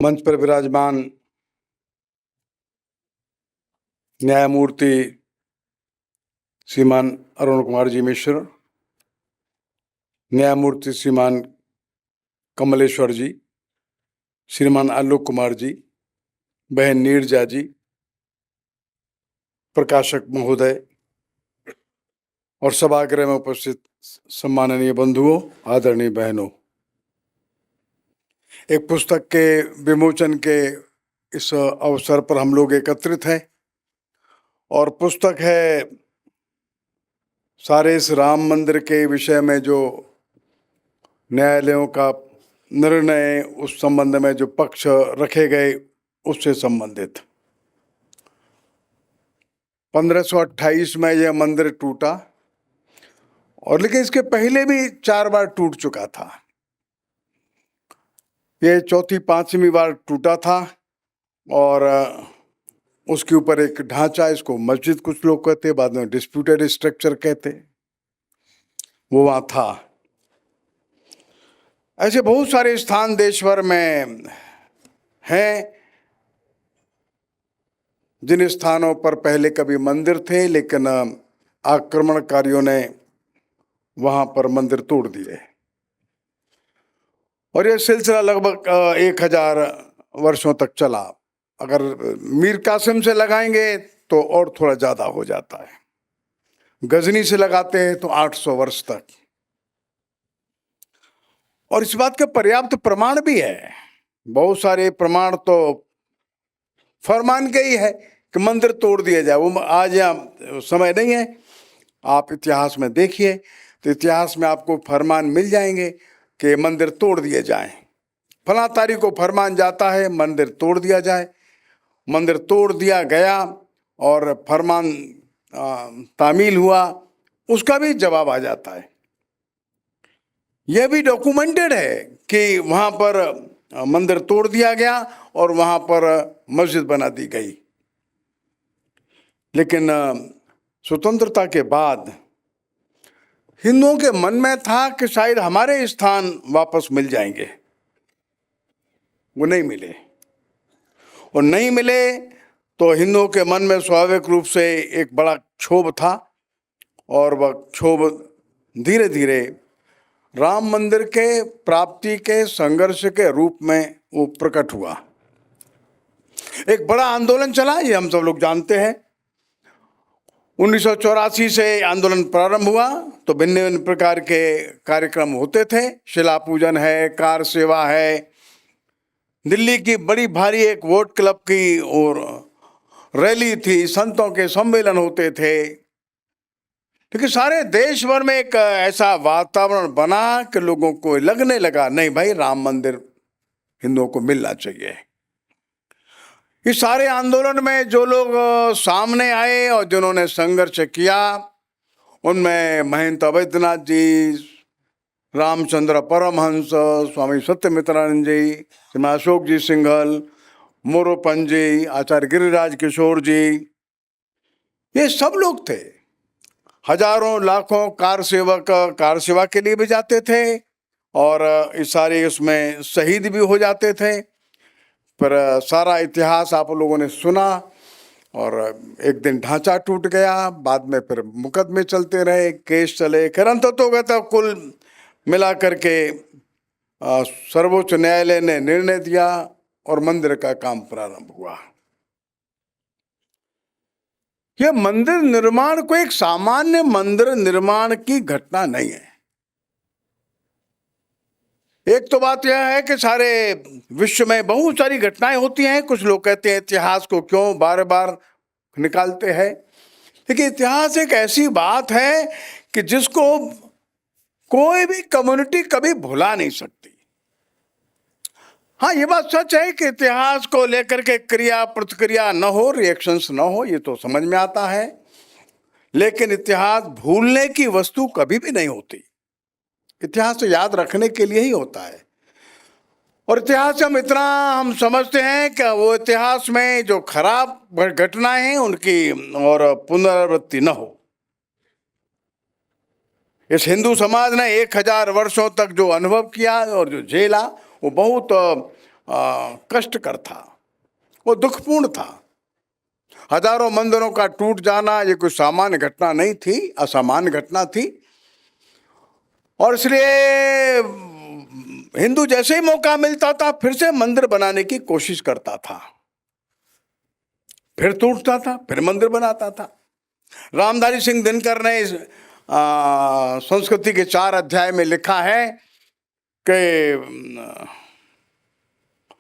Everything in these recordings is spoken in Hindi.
मंच पर विराजमान न्यायमूर्ति श्रीमान अरुण कुमार जी मिश्र, न्यायमूर्ति श्रीमान कमलेश्वर जी, श्रीमान आलोक कुमार जी, बहन नीरजा जी, प्रकाशक महोदय और सभागृह में उपस्थित सम्माननीय बंधुओं, आदरणीय बहनों, एक पुस्तक के विमोचन के इस अवसर पर हम लोग एकत्रित हैं और पुस्तक है सारे इस राम मंदिर के विषय में जो न्यायालयों का निर्णय, उस संबंध में जो पक्ष रखे गए उससे संबंधित। 1528 में यह मंदिर टूटा और लेकिन इसके पहले भी 4 बार टूट चुका था। ये चौथी 5वीं बार टूटा था और उसके ऊपर एक ढांचा, इसको मस्जिद कुछ लोग कहते, बाद में डिस्प्यूटेड स्ट्रक्चर कहते, वो वहां था। ऐसे बहुत सारे स्थान देश भर में हैं जिन स्थानों पर पहले कभी मंदिर थे, लेकिन आक्रमणकारियों ने वहां पर मंदिर तोड़ दिए और यह सिलसिला लगभग 1000 वर्षों तक चला। अगर मीर कासिम से लगाएंगे तो और थोड़ा ज्यादा हो जाता है, गजनी से लगाते हैं तो 800 वर्ष तक। और इस बात के पर्याप्त प्रमाण भी है, बहुत सारे प्रमाण तो फरमान के ही है कि मंदिर तोड़ दिया जाए। वो आज यहाँ समय नहीं है, आप इतिहास में देखिए तो इतिहास में आपको फरमान मिल जाएंगे कि मंदिर तोड़ दिए जाएं। फला तारीख को फरमान जाता है मंदिर तोड़ दिया जाए, मंदिर तोड़ दिया गया और फरमान तामील हुआ, उसका भी जवाब आ जाता है। यह भी डॉक्यूमेंटेड है कि वहां पर मंदिर तोड़ दिया गया और वहां पर मस्जिद बना दी गई। लेकिन स्वतंत्रता के बाद हिंदुओं के मन में था कि शायद हमारे स्थान वापस मिल जाएंगे, वो नहीं मिले। और नहीं मिले तो हिंदुओं के मन में स्वाभाविक रूप से एक बड़ा क्षोभ था और वह क्षोभ धीरे धीरे राम मंदिर के प्राप्ति के संघर्ष के रूप में वो प्रकट हुआ। एक बड़ा आंदोलन चला, ये हम सब लोग जानते हैं। 1984 से आंदोलन प्रारंभ हुआ तो भिन्न भिन्न प्रकार के कार्यक्रम होते थे, शिला पूजन है, कार सेवा है, दिल्ली की बड़ी भारी एक वोट क्लब की और रैली थी, संतों के सम्मेलन होते थे। क्योंकि सारे देश भर में एक ऐसा वातावरण बना कि लोगों को लगने लगा नहीं भाई, राम मंदिर हिंदुओं को मिलना चाहिए। इस सारे आंदोलन में जो लोग सामने आए और जिन्होंने संघर्ष किया, उनमें महंत अवैधनाथ जी, रामचंद्र परमहंस, स्वामी सत्यमित्रानंद जी, श्रीमान अशोक जी सिंघल, मोरोपन जी, आचार्य गिरिराज किशोर जी, ये सब लोग थे। हजारों लाखों कार सेवक कार सेवा के लिए भी जाते थे और इस सारे उसमें शहीद भी हो जाते थे। पर सारा इतिहास आप लोगों ने सुना और एक दिन ढांचा टूट गया, बाद में फिर मुकदमे चलते रहे, केस चले, फिर अंततोगत्वा कुल मिला करके सर्वोच्च न्यायालय ने निर्णय दिया और मंदिर का काम प्रारंभ हुआ। यह मंदिर निर्माण को एक सामान्य मंदिर निर्माण की घटना नहीं है। एक तो बात यह है कि सारे विश्व में बहुत सारी घटनाएं होती हैं। कुछ लोग कहते हैं इतिहास को क्यों बार बार निकालते हैं, लेकिन इतिहास एक ऐसी बात है कि जिसको कोई भी कम्युनिटी कभी भुला नहीं सकती। हाँ, ये बात सच है कि इतिहास को लेकर के क्रिया प्रतिक्रिया न हो, रिएक्शंस न हो, ये तो समझ में आता है, लेकिन इतिहास भूलने की वस्तु कभी भी नहीं होती। इतिहास तो याद रखने के लिए ही होता है। और इतिहास हम इतना समझते हैं कि वो इतिहास में जो खराब घटनाएं हैं उनकी और पुनरावृत्ति न हो। इस हिंदू समाज ने 1000 वर्षों तक जो अनुभव किया और जो झेला, वो बहुत कष्टकर था, वो दुखपूर्ण था। हजारों मंदिरों का टूट जाना ये कोई सामान्य घटना नहीं थी, असामान्य घटना थी। और इसलिए हिंदू जैसे ही मौका मिलता था फिर से मंदिर बनाने की कोशिश करता था, फिर टूटता था, फिर मंदिर बनाता था। रामधारी सिंह दिनकर ने इस संस्कृति के 4 अध्याय में लिखा है कि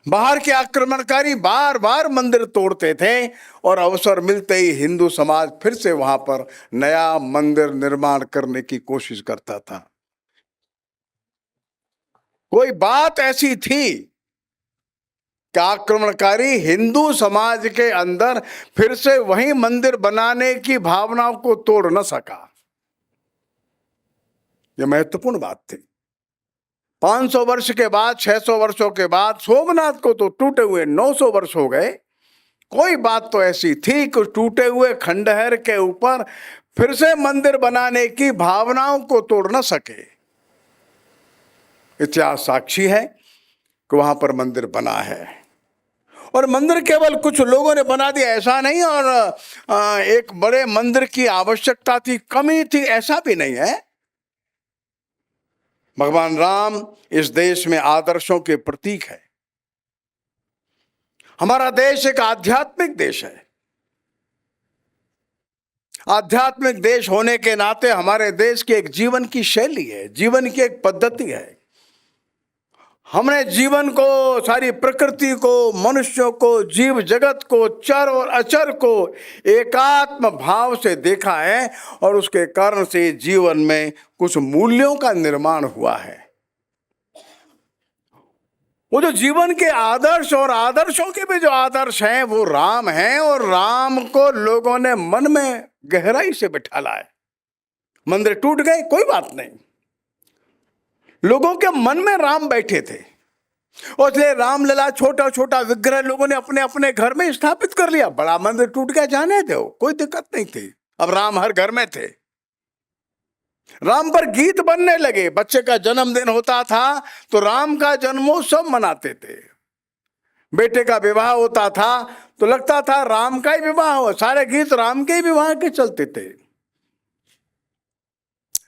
बाहर के आक्रमणकारी बार बार मंदिर तोड़ते थे और अवसर मिलते ही हिंदू समाज फिर से वहां पर नया मंदिर निर्माण करने की कोशिश करता था। कोई बात ऐसी थी कि आक्रमणकारी हिंदू समाज के अंदर फिर से वही मंदिर बनाने की भावनाओं को तोड़ न सका। यह महत्वपूर्ण बात थी। 500 वर्ष के बाद, 600 वर्षों के बाद, सोमनाथ को तो टूटे हुए 900 वर्ष हो गए। कोई बात तो ऐसी थी कि टूटे हुए खंडहर के ऊपर फिर से मंदिर बनाने की भावनाओं को तोड़ न सके। इतिहास साक्षी है कि वहां पर मंदिर बना है, और मंदिर केवल कुछ लोगों ने बना दिया ऐसा नहीं, और एक बड़े मंदिर की आवश्यकता थी, कमी थी, ऐसा भी नहीं है। भगवान राम इस देश में आदर्शों के प्रतीक है। हमारा देश एक आध्यात्मिक देश है। आध्यात्मिक देश होने के नाते हमारे देश की एक जीवन की शैली है, जीवन की एक पद्धति है। हमने जीवन को, सारी प्रकृति को, मनुष्यों को, जीव जगत को, चर और अचर को एकात्म भाव से देखा है, और उसके कारण से जीवन में कुछ मूल्यों का निर्माण हुआ है। वो जो जीवन के आदर्श और आदर्शों के भी जो आदर्श हैं वो राम हैं, और राम को लोगों ने मन में गहराई से बिठा लाया। मंदिर टूट गए, कोई बात नहीं, लोगों के मन में राम बैठे थे, और इसलिए रामलला छोटा छोटा विग्रह लोगों ने अपने अपने घर में स्थापित कर लिया। बड़ा मंदिर टूट गया, जाने दो, कोई दिक्कत नहीं थी। अब राम हर घर में थे। राम पर गीत बनने लगे। बच्चे का जन्मदिन होता था तो राम का जन्मोत्सव मनाते थे। बेटे का विवाह होता था तो लगता था राम का ही विवाह हो, सारे गीत राम के विवाह के चलते थे।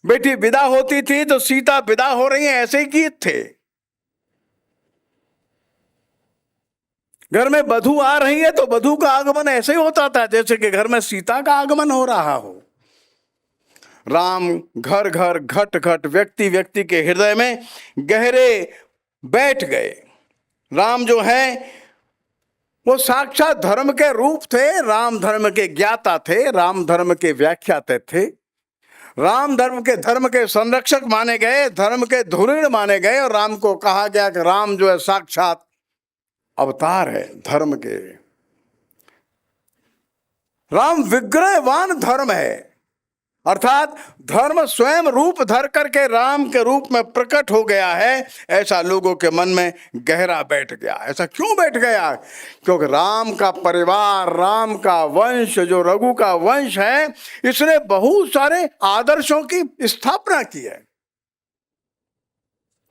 बेटी विदा होती थी तो सीता विदा हो रही है, ऐसे ही गीत थे। घर में वधू आ रही है तो वधू का आगमन ऐसे ही होता था जैसे कि घर में सीता का आगमन हो रहा हो। राम घर घर, घट घट, व्यक्ति व्यक्ति के हृदय में गहरे बैठ गए। राम जो है वो साक्षात धर्म के रूप थे। राम धर्म के ज्ञाता थे, राम धर्म के व्याख्याता थे, राम धर्म के संरक्षक माने गए, धर्म के धुरीण माने गए। और राम को कहा गया कि राम जो है साक्षात अवतार है धर्म के। राम विग्रहवान धर्म है, अर्थात धर्म स्वयं रूप धर करके राम के रूप में प्रकट हो गया है। ऐसा लोगों के मन में गहरा बैठ गया। ऐसा क्यों बैठ गया? क्योंकि राम का परिवार, राम का वंश, जो रघु का वंश है, इसने बहुत सारे आदर्शों की स्थापना की है।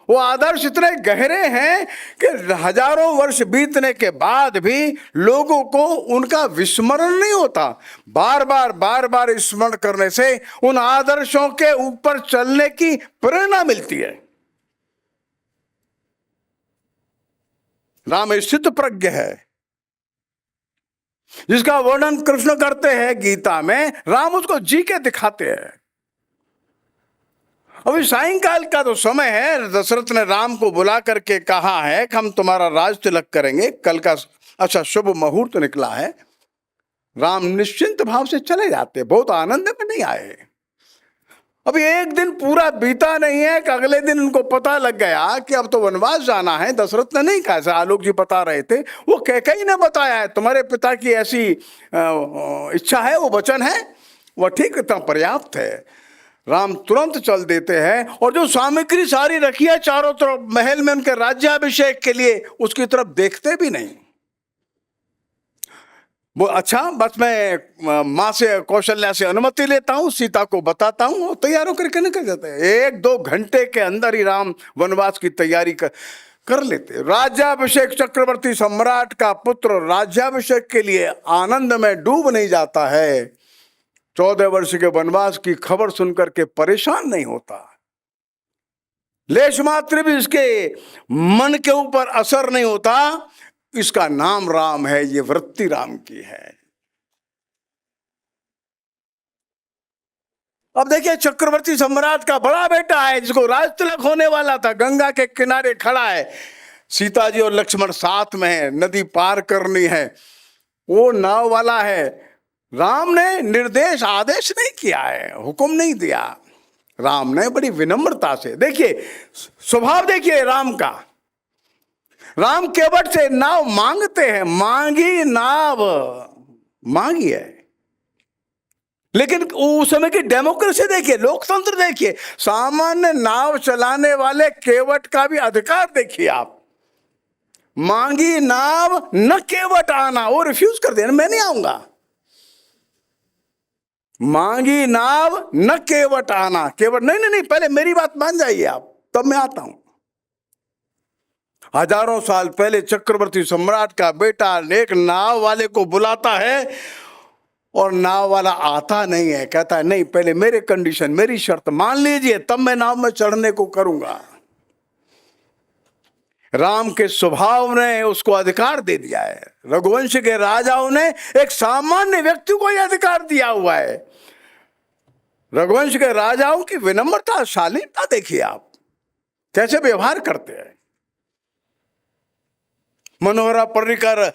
वो आदर्श इतने गहरे हैं कि हजारों वर्ष बीतने के बाद भी लोगों को उनका विस्मरण नहीं होता। बार बार स्मरण करने से उन आदर्शों के ऊपर चलने की प्रेरणा मिलती है। राम स्थित प्रज्ञ है, जिसका वर्णन कृष्ण करते हैं गीता में। राम उसको जी के दिखाते हैं। अभी सायंकाल का तो समय है। दशरथ ने राम को बुला करके कहा है कि हम तुम्हारा राज तिलक करेंगे, कल का अच्छा शुभ मुहूर्त निकला है। राम निश्चिंत भाव से चले जाते, बहुत आनंद में नहीं आए। अभी एक दिन पूरा बीता नहीं है कि अगले दिन उनको पता लग गया कि अब तो वनवास जाना है। दशरथ ने नहीं कहा, आलोक जी बता रहे थे, वो कैकेयी ने बताया है तुम्हारे पिता की ऐसी इच्छा है, वो वचन है, वह ठीक इतना पर्याप्त है। राम तुरंत चल देते हैं, और जो सामग्री सारी रखी है चारों तरफ महल में उनके राज्याभिषेक के लिए, उसकी तरफ देखते भी नहीं। वो अच्छा बस मैं माँ से, कौशल्या से अनुमति लेता हूँ, सीता को बताता हूँ, और तैयार होकर के निकल जाते हैं। 1-2 घंटे के अंदर ही राम वनवास की तैयारी कर लेते। राज्याभिषेक चक्रवर्ती सम्राट का पुत्र राज्याभिषेक के लिए आनंद में डूब नहीं जाता है, 14 वर्ष के वनवास की खबर सुनकर के परेशान नहीं होता, लेश मात्र भी इसके मन के ऊपर असर नहीं होता, इसका नाम राम है, ये वृत्ति राम की है। अब देखिए, चक्रवर्ती सम्राट का बड़ा बेटा है जिसको राज तिलक होने वाला था, गंगा के किनारे खड़ा है, सीता जी और लक्ष्मण साथ में है, नदी पार करनी है, वो नाव वाला है। राम ने निर्देश आदेश नहीं किया है, हुक्म नहीं दिया, राम ने बड़ी विनम्रता से, देखिए स्वभाव देखिए राम का, राम केवट से नाव मांगते हैं, मांगी नाव मांगी है, लेकिन उस समय की डेमोक्रेसी देखिए, लोकतंत्र देखिए, सामान्य नाव चलाने वाले केवट का भी अधिकार देखिए आप, मांगी नाव न केवट आना, वो रिफ्यूज कर देना, मैं नहीं आऊंगा, मांगी नाव न केवट आना, केवट नहीं नहीं नहीं, पहले मेरी बात मान जाइए आप, तब मैं आता हूं। हजारों साल पहले चक्रवर्ती सम्राट का बेटा एक नाव वाले को बुलाता है और नाव वाला आता नहीं है, कहता है नहीं, पहले मेरे कंडीशन, मेरी शर्त मान लीजिए, तब मैं नाव में चढ़ने को करूंगा। राम के स्वभाव ने उसको अधिकार दे दिया है, रघुवंश के राजाओं ने एक सामान्य व्यक्ति को यह अधिकार दिया हुआ है। रघुवंश के राजाओं की विनम्रता, शालीनता देखिए आप, कैसे व्यवहार करते हैं। मनोहरा पर्रिकर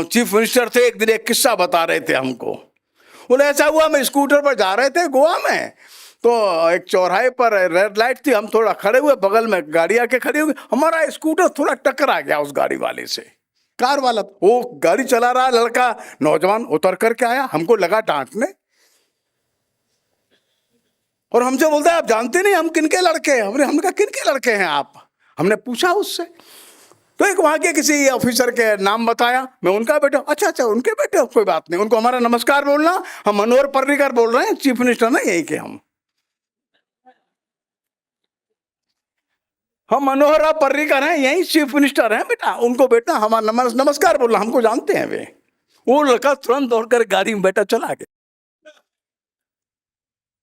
चीफ मिनिस्टर थे, एक दिन एक किस्सा बता रहे थे हमको, बोले ऐसा हुआ, मैं स्कूटर पर जा रहे थे गोवा में, तो एक चौराहे पर रेड लाइट थी, हम थोड़ा खड़े हुए, बगल में गाड़ी आके खड़ी हुई, हमारा स्कूटर थोड़ा टकरा गया उस गाड़ी वाले से, कार वाला, वो गाड़ी चला रहा लड़का नौजवान उतर करके आया, हमको लगा डांटने, और हमसे बोलता है आप जानते नहीं हम किनके लड़के हैं, हमने कहा किनके लड़के हैं आप, हमने पूछा उससे, तो एक वहां के किसी ऑफिसर के नाम बताया, मैं उनका बेटा, अच्छा उनके बेटे, कोई बात नहीं, उनको हमारा नमस्कार बोलना, हम मनोहर पर्रिकर बोल रहे हैं, चीफ मिनिस्टर ना यही के, हम मनोहरा पर्रिकर हैं, यही चीफ मिनिस्टर हैं बेटा, उनको बेटा हमारा नमस्कार बोलना, हमको जानते हैं वे। वो लड़का तुरंत दौड़कर गाड़ी में बेटा चला गया।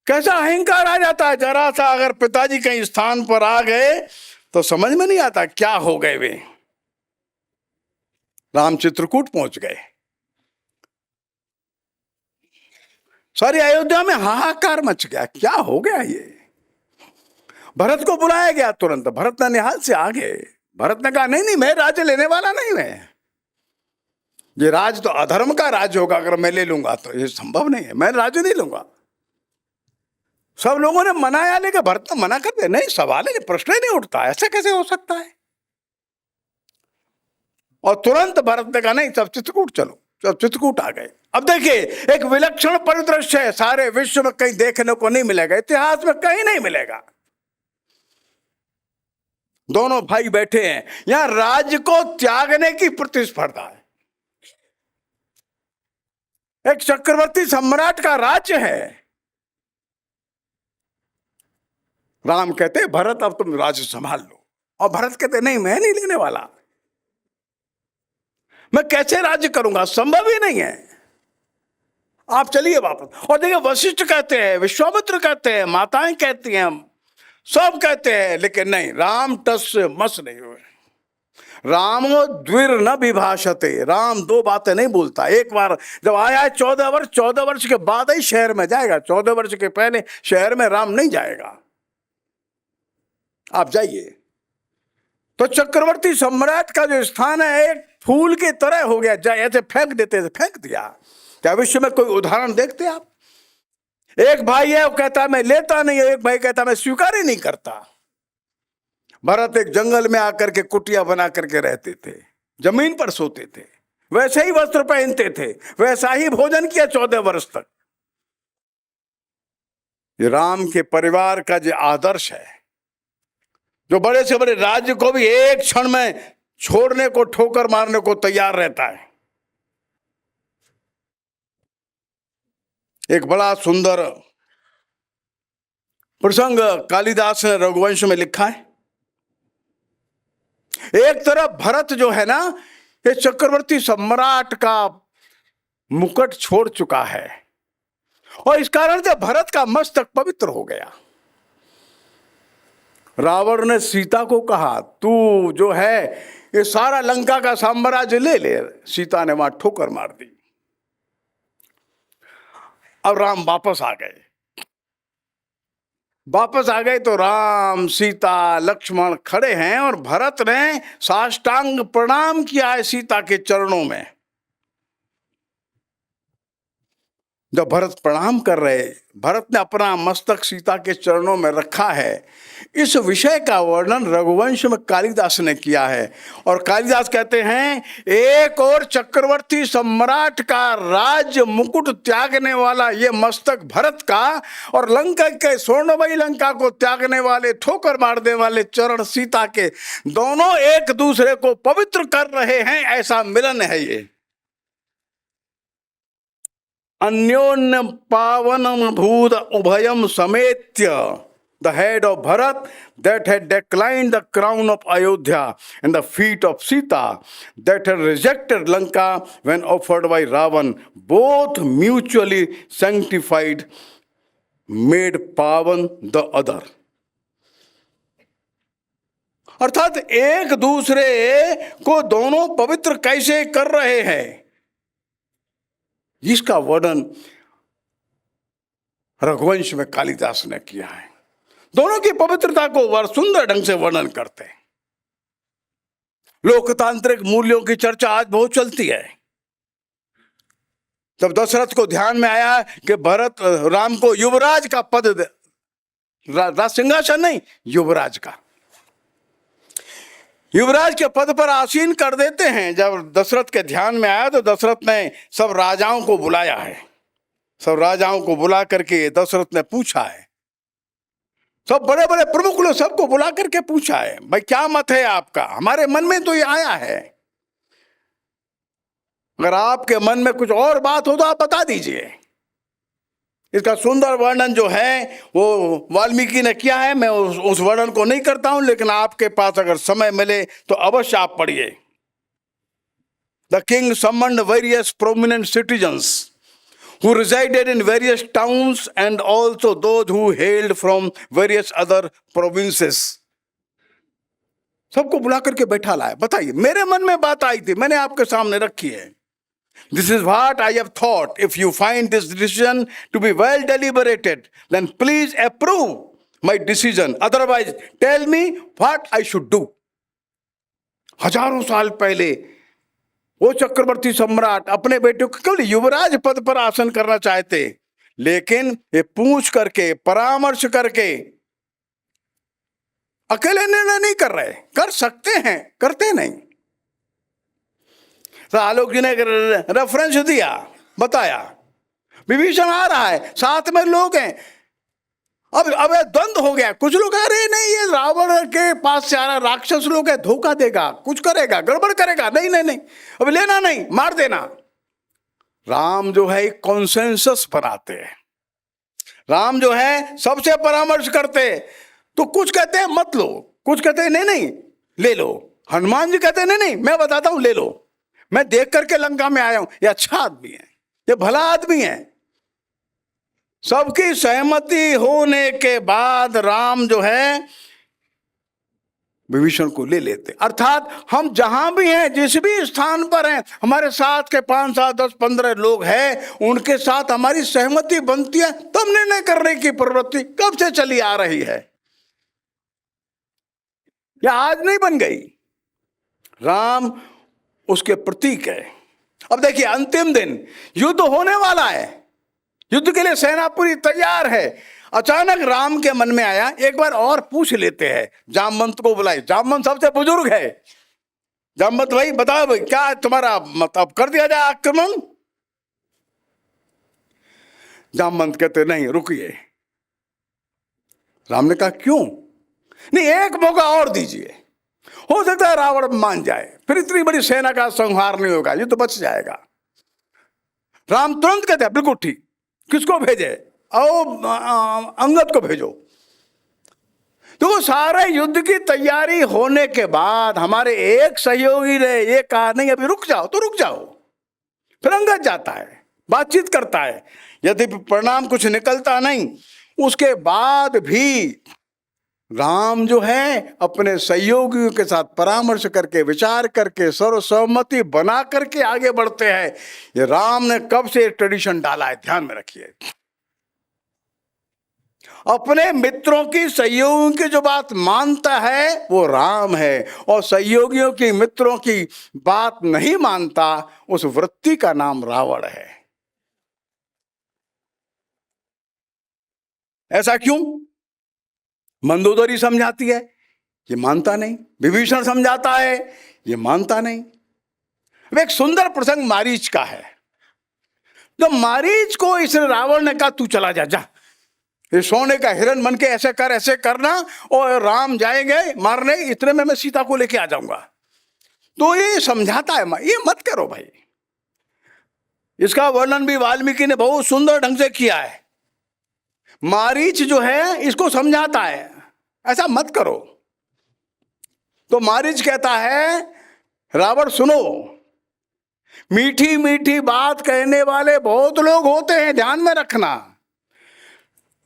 कैसा अहंकार आ जाता है, जरा सा अगर पिताजी कहीं स्थान पर आ गए तो समझ में नहीं आता क्या हो गए वे। राम चित्रकूट पहुंच गए, सारी अयोध्या में हाहाकार मच गया, क्या हो गया ये। भरत को बुलाया गया तुरंत, भरत ने निहाल से आ गए, भरत ने कहा नहीं मैं राज्य लेने वाला नहीं, मैं ये राज तो अधर्म का राज होगा, अगर मैं ले लूंगा तो ये संभव नहीं है, मैं राज्य नहीं लूंगा। सब लोगों ने मनाया, लेकिन भरत ने मना कर दिया, नहीं सवाल है, प्रश्न ही नहीं उठता, ऐसा कैसे हो सकता है। और तुरंत भरत ने कहा नहीं, सब चित्रकूट चलो, सब चित्रकूट आ गए। अब देखिए एक विलक्षण परिदृश्य है, सारे विश्व में कहीं देखने को नहीं मिलेगा, इतिहास में कहीं नहीं मिलेगा। दोनों भाई बैठे हैं, यहां राज्य को त्यागने की प्रतिस्पर्धा है। एक चक्रवर्ती सम्राट का राज्य है, राम कहते भरत अब तुम राज्य संभाल लो, और भरत कहते नहीं मैं नहीं लेने वाला, मैं कैसे राज्य करूंगा, संभव ही नहीं है, आप चलिए वापस। और देखिए वशिष्ठ कहते हैं, विश्वामित्र कहते हैं, माताएं कहती हैं, सब कहते हैं, लेकिन नहीं, राम टस से मस नहीं हुए। रामो द्विर न विभाषते, राम दो बातें नहीं बोलता। एक बार जब आया है 14 वर्ष के बाद ही शहर में जाएगा, 14 वर्ष के पहले शहर में राम नहीं जाएगा, आप जाइए। तो चक्रवर्ती सम्राट का जो स्थान है एक फूल की तरह हो गया, ऐसे फेंक देते थे, फेंक दिया। क्या विश्व में कोई उदाहरण देखते आप? एक भाई है वो कहता है मैं लेता नहीं, एक भाई कहता है मैं स्वीकार ही नहीं करता। भरत एक जंगल में आकर के कुटिया बना करके रहते थे, जमीन पर सोते थे, वैसे ही वस्त्र पहनते थे, वैसा ही भोजन किया 14 वर्ष तक। ये राम के परिवार का जो आदर्श है, जो बड़े से बड़े राज्य को भी एक क्षण में छोड़ने को, ठोकर मारने को तैयार रहता है। एक बड़ा सुंदर प्रसंग कालिदास ने रघुवंश में लिखा है। एक तरफ भरत जो है ना, ये चक्रवर्ती सम्राट का मुकुट छोड़ चुका है और इस कारण से भरत का मस्तक पवित्र हो गया। रावण ने सीता को कहा, तू जो है ये सारा लंका का साम्राज्य ले ले। सीता ने वहां ठोकर मार दी। अब राम वापस आ गए। वापस आ गए तो राम, सीता, लक्ष्मण खड़े हैं और भरत ने साष्टांग प्रणाम किया है सीता के चरणों में। जब भरत प्रणाम कर रहे, भरत ने अपना मस्तक सीता के चरणों में रखा है। इस विषय का वर्णन रघुवंश में कालिदास ने किया है और कालिदास कहते हैं, एक और चक्रवर्ती सम्राट का राज्य मुकुट त्यागने वाला ये मस्तक भरत का, और लंका के स्वर्णमयी लंका को त्यागने वाले, ठोकर मारने वाले चरण सीता के, दोनों एक दूसरे को पवित्र कर रहे हैं। ऐसा मिलन है ये। अन्योन्य पावनम भूत उभयम समेत्य, the head of Bharat that had declined the crown of Ayodhya and the feet of Sita that had rejected Lanka when offered by Ravan, both mutually sanctified, made pavan the other. अर्थात एक दूसरे को दोनों पवित्र कैसे कर रहे हैं, इसका वर्णन रघुवंश में कालिदास ने किया है। दोनों की पवित्रता को वह सुंदर ढंग से वर्णन करते हैं। लोकतांत्रिक मूल्यों की चर्चा आज बहुत चलती है। तब दशरथ को ध्यान में आया कि भरत राम को युवराज का पद दे, राज सिंहासन नहीं, युवराज का, युवराज के पद पर आसीन कर देते हैं। जब दशरथ के ध्यान में आया तो दशरथ ने सब राजाओं को बुलाया है। सब राजाओं को बुला करके दशरथ ने पूछा है, सब बड़े बड़े प्रमुख लोग सबको बुला करके पूछा है, भाई क्या मत है आपका, हमारे मन में तो ये आया है, अगर आपके मन में कुछ और बात हो तो आप बता दीजिए। इसका सुंदर वर्णन जो है वो वाल्मीकि ने किया है। मैं उस वर्णन को नहीं करता हूं, लेकिन आपके पास अगर समय मिले तो अवश्य आप पढ़िए। The king summoned various prominent citizens who resided in various towns and also those who hailed from various other provinces. सबको बुला करके बैठा लाया। बताइए, मेरे मन में बात आई थी, मैंने आपके सामने रखी है। This is what I have thought. If you find this decision to be well deliberated, then please approve my decision. Otherwise, tell me what I should do. हजारों साल पहले वो चक्रवर्ती सम्राट अपने बेटे को केवल युवराज पद पर आसन करना चाहते, लेकिन ये पूछ करके, परामर्श करके, अकेले निर्णय नहीं कर रहे। कर सकते हैं, करते नहीं। तो आलोक जी ने रेफरेंस दिया, बताया विभीषण आ रहा है, साथ में लोग हैं। अब द्वंद्व हो गया। कुछ लोग अरे नहीं, ये रावण के पास से आ रहा राक्षस लोग है, धोखा देगा, कुछ करेगा, गड़बड़ करेगा, नहीं नहीं नहीं, अब लेना नहीं, मार देना। राम जो है कॉन्सेंसस बनाते हैं। राम जो है सबसे परामर्श करते। तो कुछ कहते हैं मत लो, कुछ कहते हैं नहीं नहीं ले लो। हनुमान जी कहते हैं नहीं नहीं मैं बताता हूं ले लो, मैं देख करके लंका में आया हूं, ये अच्छा आदमी है, ये भला आदमी है। सबकी सहमति होने के बाद राम जो है विभीषण को ले लेते। अर्थात हम जहां भी हैं, जिस भी स्थान पर हैं, हमारे साथ के 5, 7, 10, 15 लोग हैं, उनके साथ हमारी सहमति बनती है, तब निर्णय करने की प्रवृत्ति कब से चली आ रही है, या आज नहीं बन गई। राम उसके प्रतीक है। अब देखिए, अंतिम दिन युद्ध होने वाला है, युद्ध के लिए सेना पूरी तैयार है। अचानक राम के मन में आया, एक बार और पूछ लेते हैं। जामवंत को बुलाए, जामवंत सबसे बुजुर्ग है। जामवंत भाई बताओ, भाई क्या तुम्हारा मतलब, कर दिया जाए आक्रमण? जामवंत कहते नहीं, रुकिए। राम ने कहा क्यों? नहीं, एक मौका और दीजिए, हो सकता है रावण मान जाए, फिर इतनी बड़ी सेना का संहार नहीं होगा, ये तो बच जाएगा। राम तुरंत कहते हैं बिल्कुल ठीक। किसको भेजे? आओ अंगद को भेजो। तो वो सारे युद्ध की तैयारी होने के बाद हमारे एक सहयोगी ने ये कहा, नहीं अभी रुक जाओ, तो रुक जाओ। फिर अंगद जाता है, बातचीत करता है, यदि परिणाम कुछ निकलता नहीं, उसके बाद भी राम जो है अपने सहयोगियों के साथ परामर्श करके, विचार करके, सर्वसहमति बना करके आगे बढ़ते हैं। ये राम ने कब से ट्रेडिशन डाला है, ध्यान में रखिए। अपने मित्रों की, सहयोगियों की जो बात मानता है वो राम है, और सहयोगियों की, मित्रों की बात नहीं मानता, उस वृत्ति का नाम रावण है। ऐसा क्यों? मंदोदरी समझाती है, ये मानता नहीं। विभीषण समझाता है, ये मानता नहीं। अब एक सुंदर प्रसंग मारीच का है। जब मारीच को इस रावण ने कहा, तू चला जा, जा, ये सोने का हिरन बन के ऐसे कर, ऐसे करना, और राम जाएंगे मारने, इतने में मैं सीता को लेके आ जाऊंगा। तो ये समझाता है, ये मत करो भाई। इसका वर्णन भी वाल्मीकि ने बहुत सुंदर ढंग से किया है। मारीच जो है इसको समझाता है, ऐसा मत करो। तो मारीच कहता है, रावण सुनो, मीठी मीठी बात कहने वाले बहुत लोग होते हैं, ध्यान में रखना,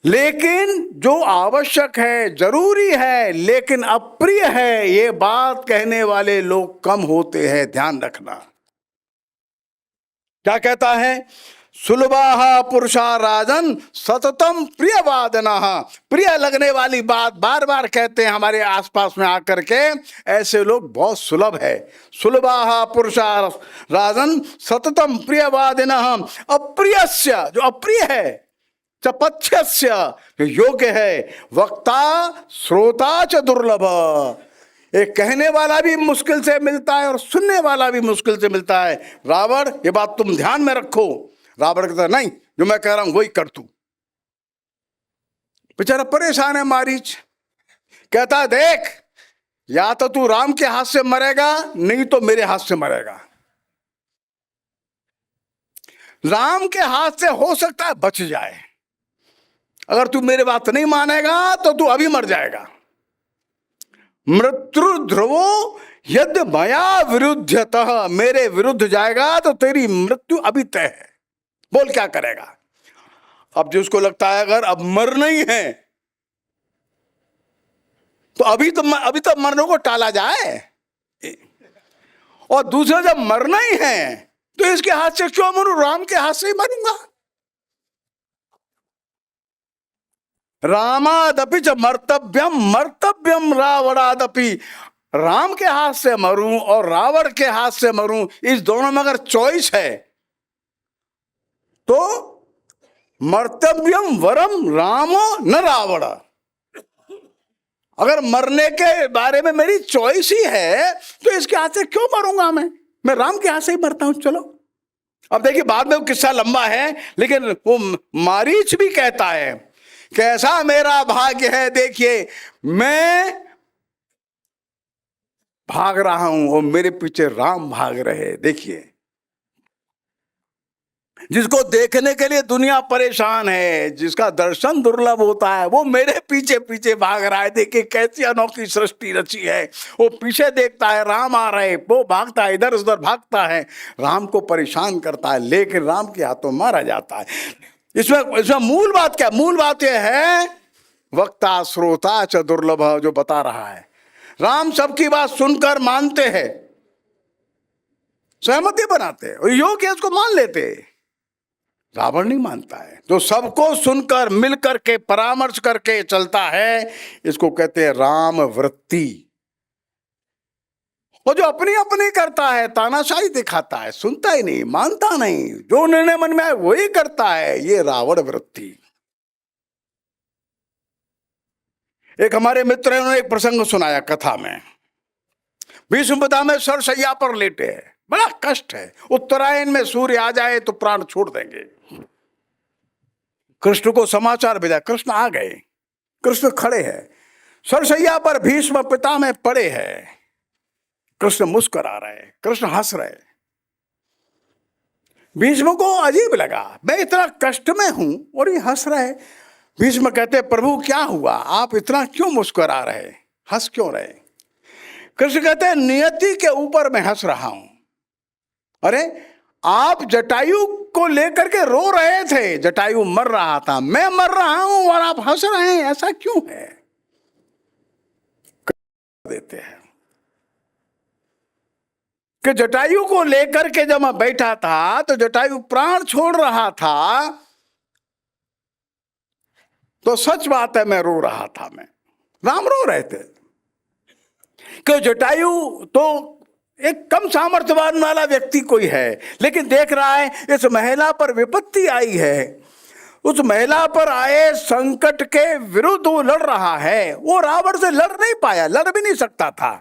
लेकिन जो आवश्यक है, जरूरी है, लेकिन अप्रिय है, ये बात कहने वाले लोग कम होते हैं, ध्यान रखना। क्या कहता है? सुलभाहा पुरुषा राजन सततम प्रियवादनः। प्रिय लगने वाली बात बार बार कहते हैं हमारे आसपास में आकर के, ऐसे लोग बहुत सुलभ है। सुलभाहा पुरुषा राजन सततम प्रियवादिनः। अप्रियस्य, जो अप्रिय है, चपथ्यस्य, जो योग्य है, वक्ता श्रोता च दुर्लभ। एक कहने वाला भी मुश्किल से मिलता है और सुनने वाला भी मुश्किल से मिलता है। रावण, ये बात तुम ध्यान में रखो। रावण कहता नहीं, जो मैं कह रहा हूं वही कर तू। बेचारा परेशान है मारीच। कहता देख, या तो तू राम के हाथ से मरेगा, नहीं तो मेरे हाथ से मरेगा। राम के हाथ से हो सकता है बच जाए, अगर तू मेरी बात नहीं मानेगा तो तू अभी मर जाएगा। मृत्यु ध्रुवो यदि मया विरुद्धतः, मेरे विरुद्ध जाएगा तो तेरी मृत्यु अभी तय है। बोल क्या करेगा? अब जिसको लगता है अगर अब मरना ही है तो अभी तो मरने को टाला जाए, और दूसरा जब मरना ही है तो इसके हाथ से क्यों मरूं, राम के हाथ से ही मरूंगा। रामादपि च मर्तव्यम मर्तव्यम रावणादपि। राम के हाथ से मरूं और रावण के हाथ से मरूं, इस दोनों में अगर चॉइस है तो मर्तव्यम वरम रामो न रावण। अगर मरने के बारे में मेरी चॉइस ही है तो इसके हाथ से क्यों मरूंगा? मैं राम के हाथ से ही मरता हूं। चलो, अब देखिए, बाद में वो किस्सा लंबा है, लेकिन वो मारीच भी कहता है, कैसा मेरा भाग्य है, देखिए मैं भाग रहा हूं और मेरे पीछे राम भाग रहे। देखिए, जिसको देखने के लिए दुनिया परेशान है, जिसका दर्शन दुर्लभ होता है, वो मेरे पीछे पीछे भाग रहा है। देखिए कैसी अनोखी सृष्टि रची है। वो पीछे देखता है राम आ रहे, वो भागता है, इधर उधर भागता है, राम को परेशान करता है, लेकिन राम के हाथों मारा जाता है। इसमें मूल बात क्या? मूल बात यह है, वक्ता श्रोता च दुर्लभ, जो बता रहा है। राम सबकी बात सुनकर मानते हैं, सहमति बनाते हैं और योग्य है उसको मान लेते हैं। रावण नहीं मानता है, जो सबको सुनकर मिलकर के परामर्श करके चलता है, इसको कहते हैं राम वृत्ति। और जो अपनी अपनी करता है, तानाशाही दिखाता है, सुनता ही नहीं, मानता नहीं, जो निर्णय मन में आए वही करता है, ये रावण वृत्ति। एक हमारे मित्र हैं, उन्होंने एक प्रसंग सुनाया कथा में। भीष्म पिता में सरसैया पर लेटे हैं, बड़ा कष्ट है, उत्तरायण में सूर्य आ जाए तो प्राण छोड़ देंगे। कृष्ण को समाचार भेजा, कृष्ण आ गए। कृष्ण खड़े हैं सरसैया पर, भीष्म पिता में पड़े हैं। कृष्ण मुस्कुरा रहे, कृष्ण हंस रहे। भीष्म को अजीब लगा, मैं इतना कष्ट में हूं और ये हंस रहे। भीष्म कहते प्रभु क्या हुआ, आप इतना क्यों मुस्कुरा रहे, हंस क्यों रहे? कृष्ण कहते हैं नियति के ऊपर मैं हंस रहा हूं। अरे आप जटायु को लेकर के रो रहे थे, जटायु मर रहा था, मैं मर रहा हूं और आप हंस रहे हैं, ऐसा क्यों है? देते हैं कि जटायु को लेकर के जब मैं बैठा था तो जटायु प्राण छोड़ रहा था, तो सच बात है मैं रो रहा था, मैं राम रो रहे थे कि जटायु तो एक कम सामर्थ्यवान वाला व्यक्ति कोई है, लेकिन देख रहा है इस महिला पर विपत्ति आई है, उस महिला पर आए संकट के विरुद्ध वो लड़ रहा है। वो रावण से लड़ नहीं पाया, लड़ भी नहीं सकता था,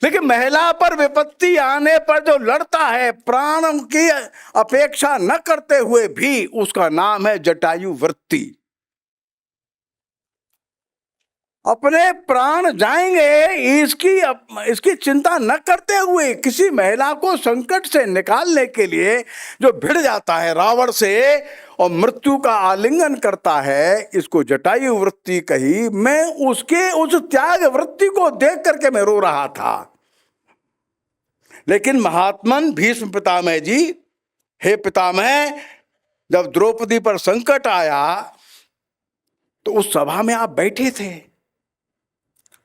लेकिन महिला पर विपत्ति आने पर जो लड़ता है प्राण की अपेक्षा न करते हुए भी, उसका नाम है जटायु वृत्ति। अपने प्राण जाएंगे इसकी चिंता न करते हुए किसी महिला को संकट से निकालने के लिए जो भिड़ जाता है रावण से और मृत्यु का आलिंगन करता है, इसको जटायु वृत्ति कही। मैं उसके उस त्याग वृत्ति को देख करके मैं रो रहा था। लेकिन महात्मन भीष्म पितामह जी, हे पितामह, जब द्रौपदी पर संकट आया तो उस सभा में आप बैठे थे,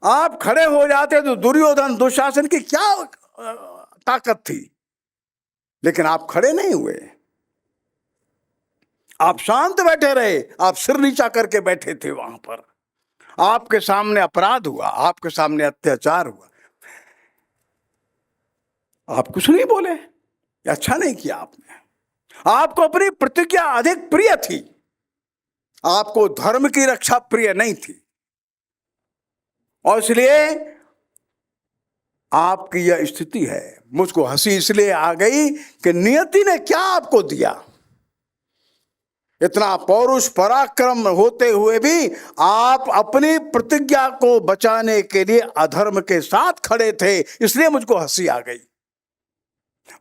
आप खड़े हो जाते तो दुर्योधन दुशासन की क्या ताकत थी, लेकिन आप खड़े नहीं हुए, आप शांत बैठे रहे, आप सिर नीचा करके बैठे थे वहां पर। आपके सामने अपराध हुआ, आपके सामने अत्याचार हुआ, आप कुछ नहीं बोले, अच्छा नहीं किया आपने। आपको अपनी प्रतिज्ञा अधिक प्रिय थी, आपको धर्म की रक्षा प्रिय नहीं थी, और इसलिए आपकी यह स्थिति है। मुझको हंसी इसलिए आ गई कि नियति ने क्या आपको दिया, इतना पौरुष पराक्रम होते हुए भी आप अपनी प्रतिज्ञा को बचाने के लिए अधर्म के साथ खड़े थे, इसलिए मुझको हंसी आ गई।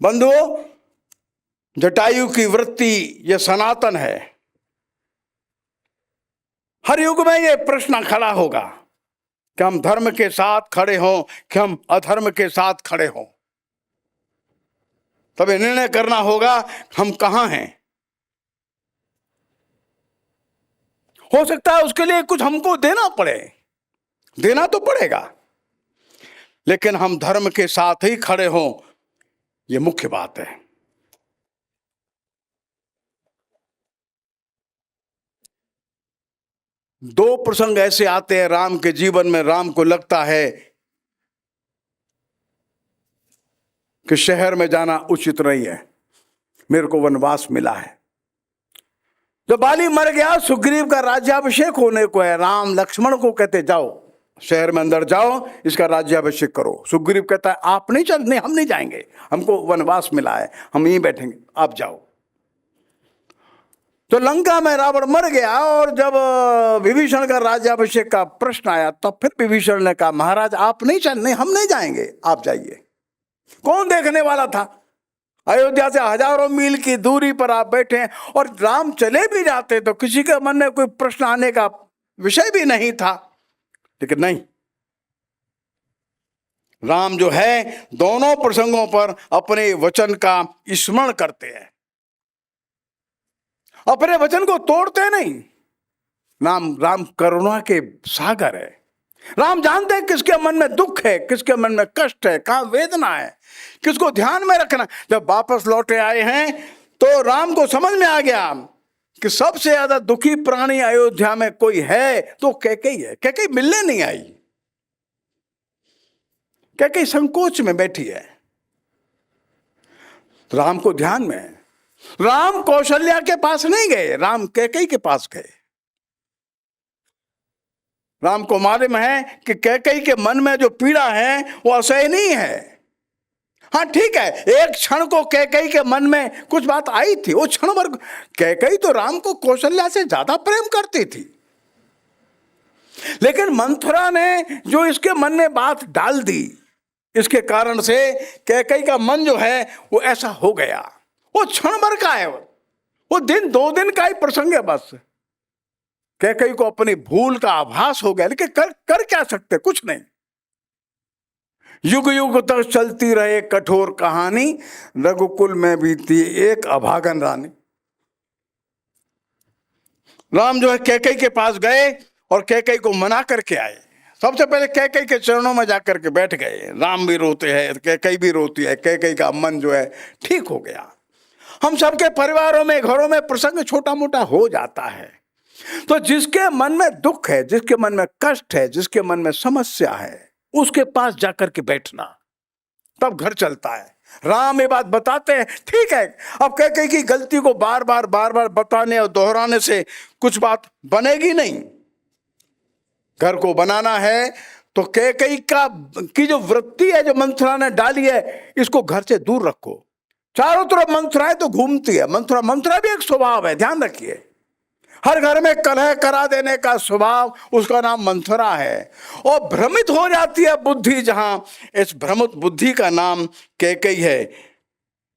बंधुओं, जटायु की वृत्ति यह सनातन है। हर युग में यह प्रश्न खड़ा होगा कि हम धर्म के साथ खड़े हों कि हम अधर्म के साथ खड़े हों। तब निर्णय करना होगा हम कहां हैं। हो सकता है उसके लिए कुछ हमको देना पड़े, देना तो पड़ेगा, लेकिन हम धर्म के साथ ही खड़े हों, यह मुख्य बात है। दो प्रसंग ऐसे आते हैं राम के जीवन में, राम को लगता है कि शहर में जाना उचित नहीं है, मेरे को वनवास मिला है। जब बाली मर गया, सुग्रीव का राज्याभिषेक होने को है, राम लक्ष्मण को कहते जाओ शहर में अंदर जाओ, इसका राज्याभिषेक करो। सुग्रीव कहता है आप नहीं चल, नहीं हम नहीं जाएंगे, हमको वनवास मिला है, हम यहीं बैठेंगे, आप जाओ। तो लंका में रावण मर गया, और जब विभीषण का राज्याभिषेक का प्रश्न आया तब फिर विभीषण ने कहा महाराज आप नहीं चल, नहीं हम नहीं जाएंगे, आप जाइए। कौन देखने वाला था? अयोध्या से हजारों मील की दूरी पर आप बैठे हैं, और राम चले भी जाते तो किसी के मन में कोई प्रश्न आने का विषय भी नहीं था। लेकिन नहीं, राम जो है दोनों प्रसंगों पर अपने वचन का स्मरण करते हैं, अपने वचन को तोड़ते नहीं। राम करुणा के सागर है। राम जानते हैं किसके मन में दुख है, किसके मन में कष्ट है, कहां वेदना है, किसको ध्यान में रखना। जब वापस लौटे आए हैं तो राम को समझ में आ गया कि सबसे ज्यादा दुखी प्राणी अयोध्या में कोई है तो कैकेयी है। कैकेयी मिलने नहीं आई, कैकेयी संकोच में बैठी है। तो राम को ध्यान में है। राम कौशल्या के पास नहीं गए, राम कैकेयी के पास गए। राम को मालूम है कि कैकेयी के मन में जो पीड़ा है वो असहनीय है। हाँ ठीक है, एक क्षण को कैकेयी के मन में कुछ बात आई थी, वो क्षण भर। कैकेयी तो राम को कौशल्या से ज्यादा प्रेम करती थी, लेकिन मंथरा ने जो इसके मन में बात डाल दी, इसके कारण से कैकेयी का मन जो है वो ऐसा हो गया। वो क्षण भर का है, वो दिन दो दिन का ही प्रसंग है बस। कैकेयी को अपनी भूल का आभास हो गया, लेकिन कर क्या सकते, कुछ नहीं। युग युग तक चलती रहे कठोर कहानी, रघुकुल में भी थी एक अभागन रानी। राम जो है कैकेयी के पास गए और कैकेयी को मना करके आए। सबसे पहले कैकेयी के चरणों में जाकर के बैठ गए। राम भी रोते हैं, कैकेयी भी रोती है। कैकेयी का मन जो है ठीक हो गया। हम सबके परिवारों में, घरों में प्रसंग छोटा मोटा हो जाता है, तो जिसके मन में दुख है, जिसके मन में कष्ट है, जिसके मन में समस्या है, उसके पास जाकर के बैठना, तब घर चलता है। राम ये बात बताते हैं, ठीक है। अब कैकेयी की गलती को बार बार बताने और दोहराने से कुछ बात बनेगी नहीं। घर को बनाना है तो कैकेयी की जो वृत्ति है, जो मंथरा ने डाली है, इसको घर से दूर रखो। चारों तरफ मंथराएं तो घूमती है। मंथरा भी एक स्वभाव है, ध्यान रखिए। हर घर में कलह करा देने का स्वभाव, उसका नाम मंथरा है। और भ्रमित हो जाती है बुद्धि जहां, इस भ्रमित बुद्धि का नाम कैकेयी है।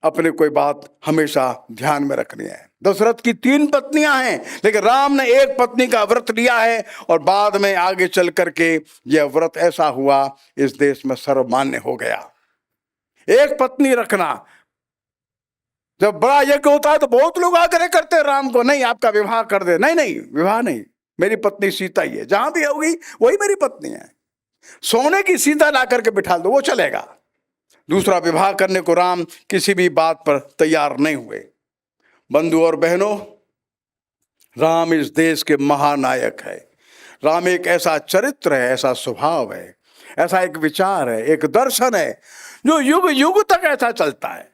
अपने कोई बात हमेशा ध्यान में रखनी है। दशरथ की 3 पत्नियां हैं, लेकिन राम ने एक पत्नी का व्रत लिया है, और बाद में आगे चल करके यह व्रत ऐसा हुआ, इस देश में सर्वमान्य हो गया। एक पत्नी रखना, जब बड़ा यज्ञ होता है तो बहुत लोग आग्रह करते हैं राम को, नहीं आपका विवाह कर दे। नहीं, विवाह नहीं, मेरी पत्नी सीता ही है, जहां भी होगी वही मेरी पत्नी है। सोने की सीता ला करके बिठा दो, वो चलेगा। दूसरा विवाह करने को राम किसी भी बात पर तैयार नहीं हुए। बंधु और बहनों, राम इस देश के महानायक है। राम एक ऐसा चरित्र है, ऐसा स्वभाव है, ऐसा एक विचार है, एक दर्शन है, जो युग युग तक ऐसा चलता है।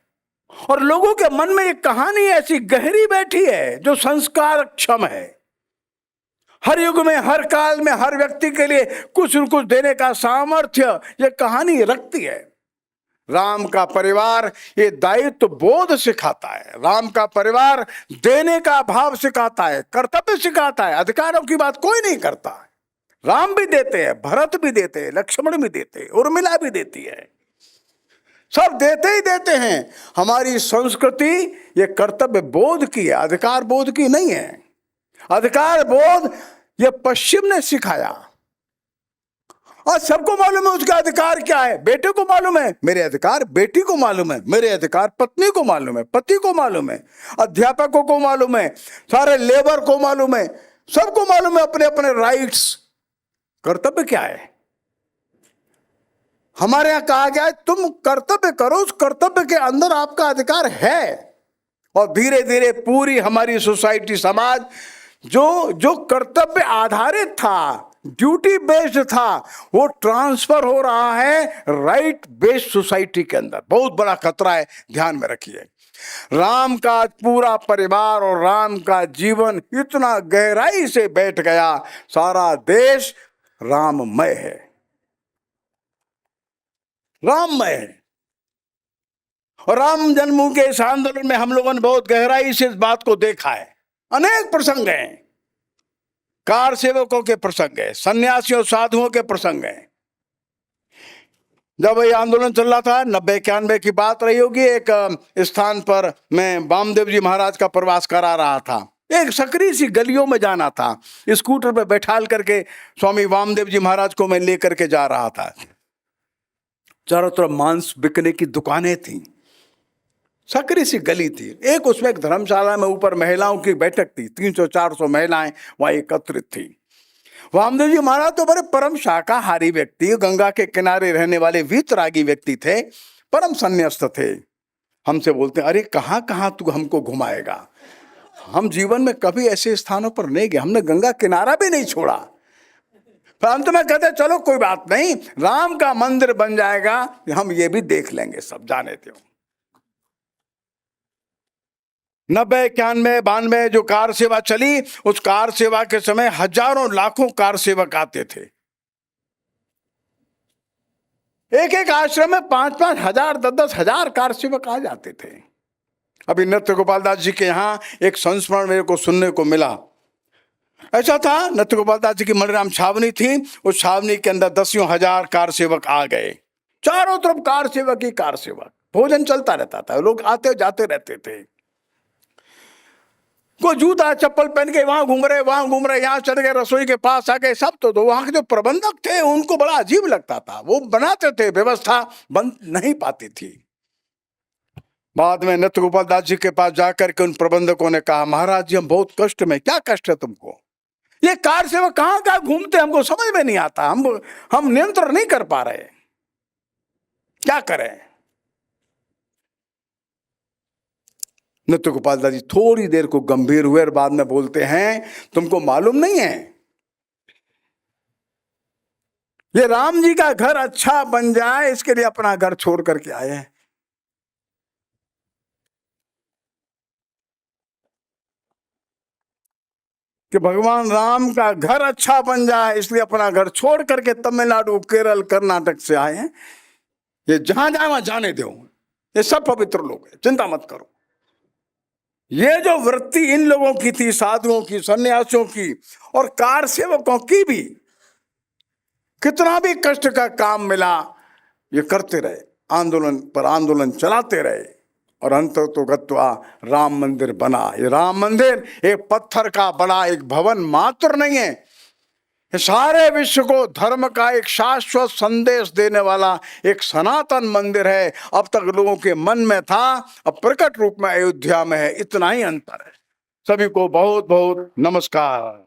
और लोगों के मन में एक कहानी ऐसी गहरी बैठी है, जो संस्कार क्षम है। हर युग में, हर काल में, हर व्यक्ति के लिए कुछ न कुछ देने का सामर्थ्य यह कहानी रखती है। राम का परिवार ये दायित्व बोध सिखाता है। राम का परिवार देने का भाव सिखाता है, कर्तव्य सिखाता है। अधिकारों की बात कोई नहीं करता। राम भी देते हैं, भरत भी देते हैं, लक्ष्मण भी देते हैं, उर्मिला भी देती है, सब देते ही देते हैं। हमारी संस्कृति ये कर्तव्य बोध की है, अधिकार बोध की नहीं है। अधिकार बोध ये पश्चिम ने सिखाया, और सबको मालूम है उसका अधिकार क्या है। बेटे को मालूम है मेरे अधिकार, बेटी को मालूम है मेरे अधिकार, पत्नी को मालूम है, पति को मालूम है, अध्यापकों को मालूम है, सारे लेबर को मालूम है, सबको मालूम है अपने अपने राइट्स। कर्तव्य क्या है? हमारे यहां कहा गया है तुम कर्तव्य करो, उस कर्तव्य के अंदर आपका अधिकार है। और धीरे धीरे पूरी हमारी सोसाइटी, समाज जो कर्तव्य आधारित था, ड्यूटी बेस्ड था, वो ट्रांसफर हो रहा है राइट बेस्ड सोसाइटी के अंदर। बहुत बड़ा खतरा है, ध्यान में रखिए। राम का पूरा परिवार और राम का जीवन इतना गहराई से बैठ गया, सारा देश राममय है, राममय है। और राम जन्मभूमि के इस आंदोलन में हम लोगों ने बहुत गहराई से इस बात को देखा है। अनेक प्रसंग हैं, कार सेवकों के प्रसंग है, सन्यासियों साधुओं के प्रसंग है। जब ये आंदोलन चल रहा था, 90-91 की बात रही होगी, एक स्थान पर मैं वामदेव जी महाराज का प्रवास करा रहा था। एक सकरी सी गलियों में जाना था, स्कूटर पे बैठाल करके स्वामी वामदेव जी महाराज को मैं लेकर के जा रहा था। चारों तरफ मांस बिकने की दुकानें थी, सकरी सी गली थी। एक उसमें एक धर्मशाला में ऊपर महिलाओं की बैठक थी, 300-400 महिलाएं वहां एकत्रित थी। वामदेव जी महाराज तो बड़े परम शाकाहारी व्यक्ति, गंगा के किनारे रहने वाले वीतरागी व्यक्ति थे, परम संन्यास्त थे। हमसे बोलते, अरे कहाँ कहाँ तू हमको घुमाएगा, हम जीवन में कभी ऐसे स्थानों पर नहीं गए, हमने गंगा किनारा भी नहीं छोड़ा। पर अंत में कहते चलो कोई बात नहीं, राम का मंदिर बन जाएगा, हम ये भी देख लेंगे, सब जाने थे। 90, 91, 92 जो कार सेवा चली, उस कार सेवा के समय हजारों लाखों कार सेवक आते थे। एक एक आश्रम में 5-5 हजार, 10-10 हजार कार सेवक आ जाते थे। अभी नृत्य गोपाल दास जी के यहाँ एक संस्मरण मेरे को सुनने को मिला। ऐसा था, नृत्य गोपाल दास जी की मणिराम छावनी थी, उस छावनी के अंदर 10 हजार कार सेवक आ गए। चारों तरफ कार सेवक ही कार सेवक, भोजन चलता रहता था, लोग आते जाते रहते थे। कोई जूता चप्पल पहन के वहां घूम रहे, वहां घूम रहे, यहाँ चढ़ गए, रसोई के पास आ गए, सब तो वहां के जो प्रबंधक थे उनको बड़ा अजीब लगता था, वो बनाते थे, व्यवस्था बन नहीं पाती थी। बाद में नृत्य गोपाल दास जी के पास जाकर के उन प्रबंधकों ने कहा, महाराज जी हम बहुत कष्ट में। क्या कष्ट है तुमको? ये कार सेवक कहां कहां घूमते, हमको समझ में नहीं आता, हम नियंत्रण नहीं कर पा रहे, क्या करें? नृत्य गोपाल दास जी थोड़ी देर को गंभीर हुए और बाद में बोलते हैं, तुमको मालूम नहीं है, ये राम जी का घर अच्छा बन जाए इसके लिए अपना घर छोड़ करके आए हैं। कि भगवान राम का घर अच्छा बन जाए इसलिए अपना घर छोड़ करके तमिलनाडु, केरल, कर्नाटक से आए हैं। ये जहां जाए वहां जाने दो, ये सब पवित्र लोग हैं, चिंता मत करो। ये जो वृत्ति इन लोगों की थी, साधुओं की, सन्यासियों की और कार सेवकों की भी, कितना भी कष्ट का काम मिला ये करते रहे, आंदोलन पर आंदोलन चलाते रहे और अंत तो गत्वा राम मंदिर बना। ये राम मंदिर एक पत्थर का बड़ा एक भवन मात्र नहीं है, ये सारे विश्व को धर्म का एक शाश्वत संदेश देने वाला एक सनातन मंदिर है। अब तक लोगों के मन में था, अब प्रकट रूप में अयोध्या में है, इतना ही अंतर है। सभी को बहुत बहुत नमस्कार।